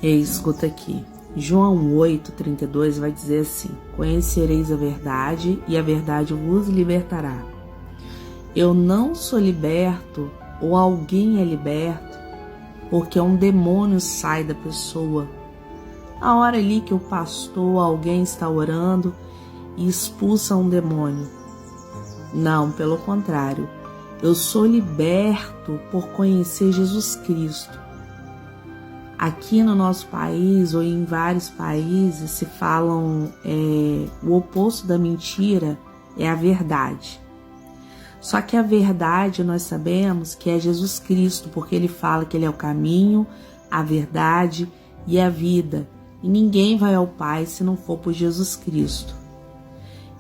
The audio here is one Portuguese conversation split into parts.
Escuta aqui. João 8:32 vai dizer assim: conhecereis a verdade e a verdade vos libertará. Eu não sou liberto ou alguém é liberto porque um demônio sai da pessoa. A hora ali que o pastor, alguém está orando e expulsa um demônio. Não, pelo contrário. Eu sou liberto por conhecer Jesus Cristo. Aqui no nosso país ou em vários países se falam o oposto da mentira é a verdade. Só que a verdade nós sabemos que é Jesus Cristo, porque ele fala que ele é o caminho, a verdade e a vida. E ninguém vai ao Pai se não for por Jesus Cristo.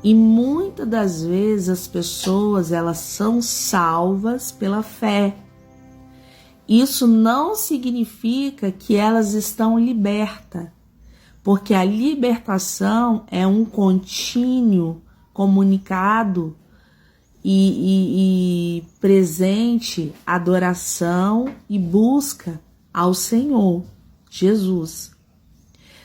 E muitas das vezes as pessoas elas são salvas pela fé. Isso não significa que elas estão libertas, porque a libertação é um contínuo comunicado e presente adoração e busca ao Senhor Jesus.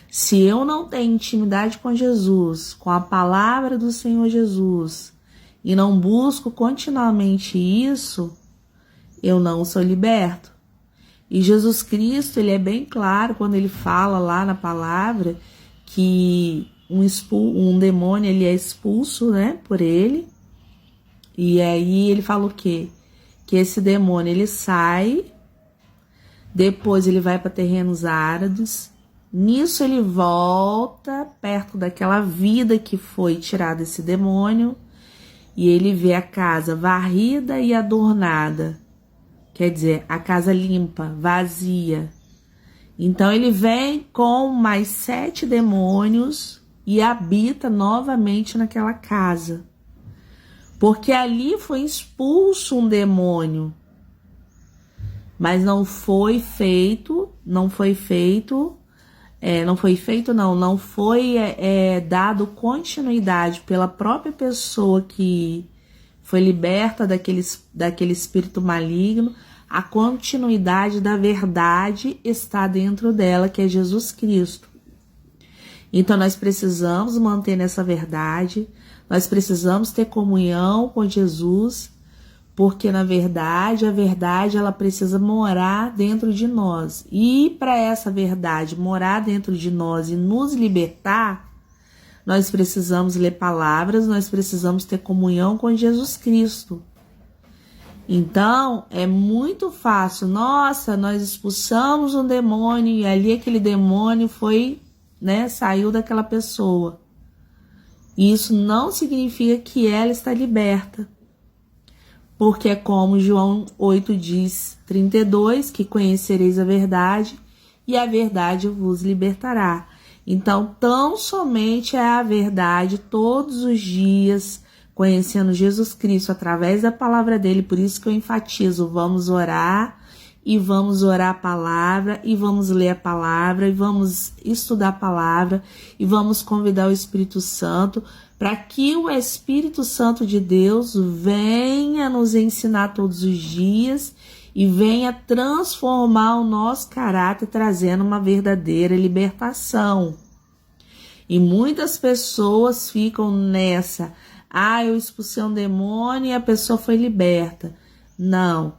Se eu não tenho intimidade com Jesus, com a palavra do Senhor Jesus, e não busco continuamente isso, eu não sou liberto. E Jesus Cristo, ele é bem claro quando ele fala lá na palavra que um demônio ele é expulso, né, por ele. E aí ele fala o quê? Que esse demônio ele sai, depois ele vai para terrenos áridos. Nisso ele volta perto daquela vida que foi tirada desse demônio e ele vê a casa varrida e adornada. Quer dizer, a casa limpa, vazia. Então ele vem com mais 7 demônios e habita novamente naquela casa. Porque ali foi expulso um demônio. Mas não foi dado continuidade pela própria pessoa que foi liberta daquele espírito maligno. A continuidade da verdade está dentro dela, que é Jesus Cristo. Então nós precisamos manter nessa verdade, nós precisamos ter comunhão com Jesus, porque na verdade, a verdade ela precisa morar dentro de nós. E para essa verdade morar dentro de nós e nos libertar, nós precisamos ler palavras, nós precisamos ter comunhão com Jesus Cristo. Então, é muito fácil. Nossa, nós expulsamos um demônio e ali aquele demônio foi, saiu daquela pessoa. Isso não significa que ela está liberta. Porque é como João 8 diz, 32, que conhecereis a verdade e a verdade vos libertará. Então, tão somente é a verdade todos os dias, conhecendo Jesus Cristo através da palavra dele. Por isso que eu enfatizo, vamos orar a palavra, e vamos ler a palavra, e vamos estudar a palavra, e vamos convidar o Espírito Santo, para que o Espírito Santo de Deus venha nos ensinar todos os dias e venha transformar o nosso caráter, trazendo uma verdadeira libertação. E muitas pessoas ficam nessa, eu expulsei um demônio e a pessoa foi liberta. Não,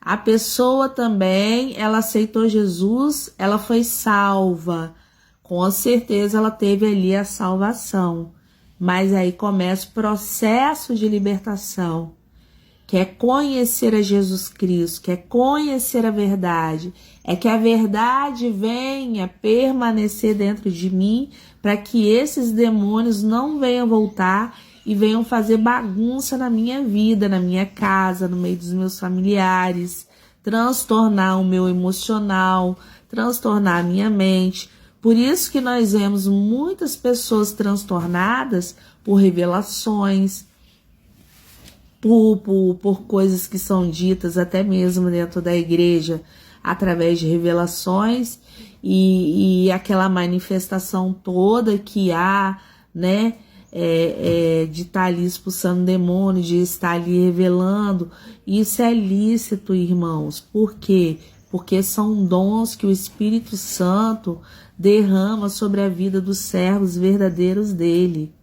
a pessoa também, ela aceitou Jesus, ela foi salva, com certeza ela teve ali a salvação. Mas aí começa o processo de libertação, que é conhecer a Jesus Cristo, que é conhecer a verdade, é que a verdade venha permanecer dentro de mim, para que esses demônios não venham voltar e venham fazer bagunça na minha vida, na minha casa, no meio dos meus familiares, transtornar o meu emocional, transtornar a minha mente. Por isso que nós vemos muitas pessoas transtornadas por revelações, por coisas que são ditas até mesmo dentro da igreja, através de revelações e aquela manifestação toda que há, de estar ali expulsando demônios, de estar ali revelando. Isso é lícito, irmãos. Por quê? porque são dons que o Espírito Santo derrama sobre a vida dos servos verdadeiros dele.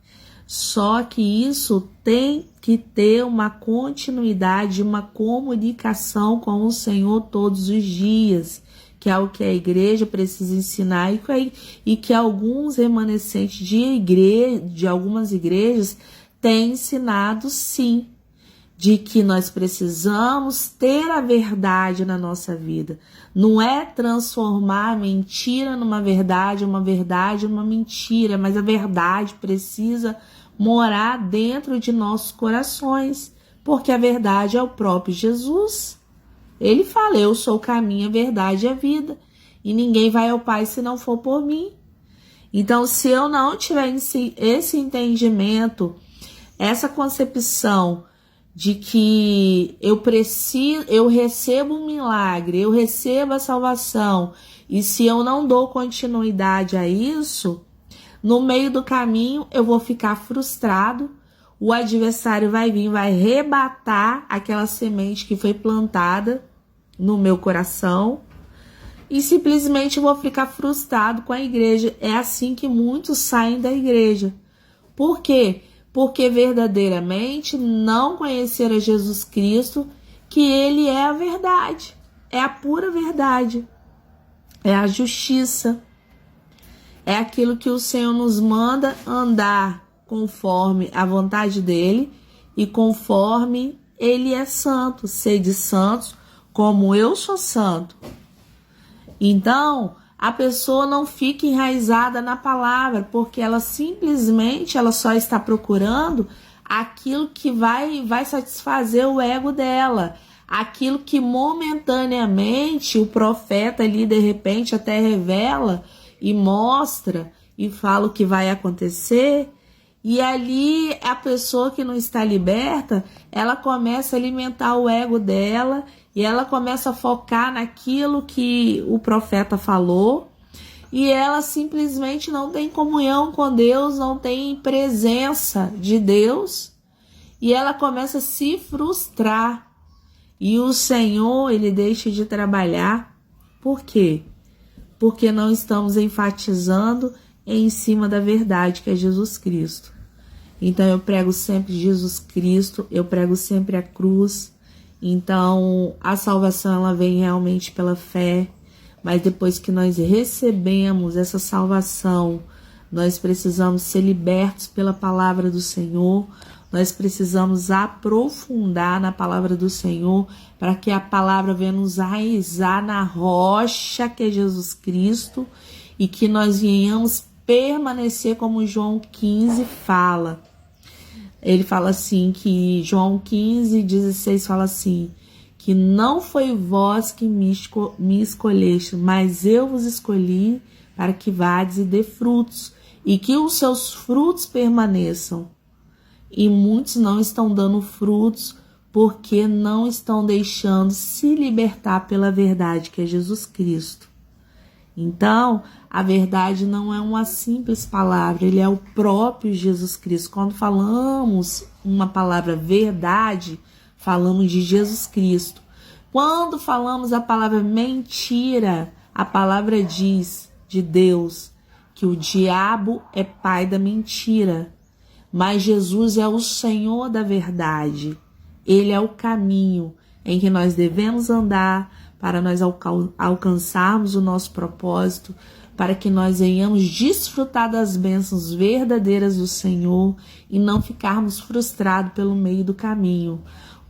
Só que isso tem que ter uma continuidade, uma comunicação com o Senhor todos os dias, que é o que a igreja precisa ensinar e que alguns remanescentes de algumas igrejas têm ensinado, sim, de que nós precisamos ter a verdade na nossa vida. Não é transformar a mentira numa verdade, uma verdade numa mentira, mas a verdade precisa morar dentro de nossos corações, porque a verdade é o próprio Jesus. Ele fala, eu sou o caminho, a verdade e a vida, e ninguém vai ao Pai se não for por mim. Então, se eu não tiver esse entendimento, essa concepção de que eu recebo um milagre, eu recebo a salvação, e se eu não dou continuidade a isso, no meio do caminho eu vou ficar frustrado, o adversário vai vir, vai arrebatar aquela semente que foi plantada no meu coração, e simplesmente eu vou ficar frustrado com a igreja. É assim que muitos saem da igreja. Por quê? Porque verdadeiramente não conheceram Jesus Cristo, que ele é a verdade, é a pura verdade, é a justiça, é aquilo que o Senhor nos manda andar conforme a vontade dele e conforme ele é santo, sede santos como eu sou santo. Então, a pessoa não fica enraizada na palavra, porque ela simplesmente só está procurando aquilo que vai satisfazer o ego dela, aquilo que momentaneamente o profeta ali de repente até revela e mostra e fala o que vai acontecer, e ali a pessoa que não está liberta, ela começa a alimentar o ego dela e ela começa a focar naquilo que o profeta falou, e ela simplesmente não tem comunhão com Deus, não tem presença de Deus, e ela começa a se frustrar. E o Senhor, ele deixa de trabalhar. Por quê? Porque não estamos enfatizando em cima da verdade, que é Jesus Cristo. Então eu prego sempre Jesus Cristo, eu prego sempre a cruz. Então a salvação ela vem realmente pela fé, mas depois que nós recebemos essa salvação, nós precisamos ser libertos pela palavra do Senhor, nós precisamos aprofundar na palavra do Senhor, para que a palavra venha nos arraizar na rocha que é Jesus Cristo, e que nós venhamos permanecer como João 15 fala. Ele fala assim, que João 15:16 fala assim, que não foi vós que me escolheste, mas eu vos escolhi para que vades e dê frutos, e que os seus frutos permaneçam. E muitos não estão dando frutos porque não estão deixando se libertar pela verdade, que é Jesus Cristo. Então, a verdade não é uma simples palavra, ele é o próprio Jesus Cristo. Quando falamos uma palavra verdade, falamos de Jesus Cristo. Quando falamos a palavra mentira, a palavra diz de Deus que o diabo é pai da mentira, mas Jesus é o Senhor da verdade. Ele é o caminho em que nós devemos andar para nós alcançarmos o nosso propósito, para que nós venhamos desfrutar das bênçãos verdadeiras do Senhor e não ficarmos frustrados pelo meio do caminho.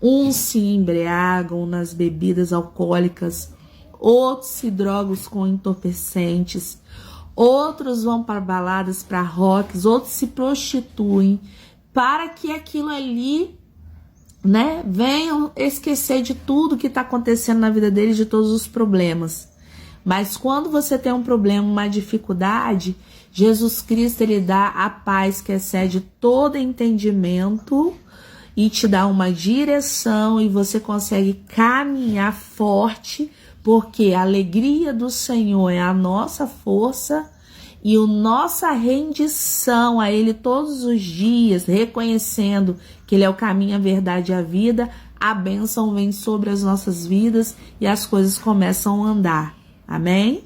Uns se embriagam nas bebidas alcoólicas, outros se drogam com entorpecentes, outros vão para baladas, para rocks, outros se prostituem, para que aquilo ali, venham esquecer de tudo que está acontecendo na vida deles, de todos os problemas. Mas quando você tem um problema, uma dificuldade, Jesus Cristo ele dá a paz que excede todo entendimento e te dá uma direção, e você consegue caminhar forte, porque a alegria do Senhor é a nossa força, e a nossa rendição a Ele todos os dias, reconhecendo que Ele é o caminho, a verdade e a vida, a bênção vem sobre as nossas vidas e as coisas começam a andar. Amém?